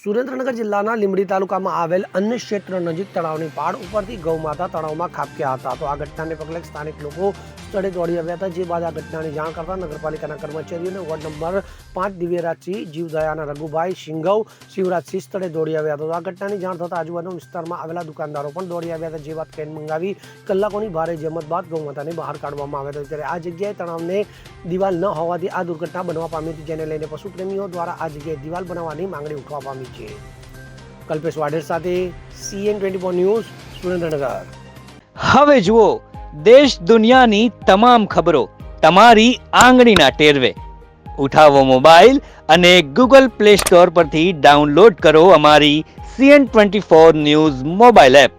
સુરેન્દ્રનગર જિલ્લાના લીંબડી તાલુકામાં આવેલ અન્ય ક્ષેત્ર નજીક તળાવની પાળ ઉપરથી ગૌમાતા તળાવમાં ખાબક્યા હતા. તો આ ઘટનાને પગલે સ્થાનિક લોકો સ્થળે દોડી આવ્યા હતા. જે બાદ આ ઘટનાની જાણ કરતા નગરપાલિકાના કર્મચારીઓને વોર્ડ નંબર 5 દિવ્યરાજસિંહ, જીવદયાના રઘુભાઈ, સિંઘવ, શિવરાજસિંહ સ્થળે દોડી આવ્યા હતા. તો આ ઘટનાની જાણ થતાં આજુબાજુના વિસ્તારમાં આવેલા દુકાનદારો પણ દોડી આવ્યા હતા. જે બાદ ક્રેન મંગાવી કલાકોની ભારે જહેમત બાદ ગૌમાતાને બહાર કાઢવામાં આવ્યા હતા. ત્યારે આ જગ્યાએ તળાવને દિવાલ ન હોવાથી આ દુર્ઘટના બનવા પામી હતી, જેને લઈને પશુપ્રેમીઓ દ્વારા આ જગ્યાએ દિવાલ બનાવવાની માંગણી ઉઠવા પામી છે. કલ્પેશ વાઢેર સાથે CN24 ન્યૂઝ, સુરેન્દ્રનગર. હવે જુઓ દેશ દુનિયાની તમામ ખબરો તમારી આંગળીના ટેરવે. ઉઠાવો મોબાઈલ અને Google Play Store પરથી ડાઉનલોડ કરો અમારી CN24 ન્યૂઝ મોબાઈલ એપ.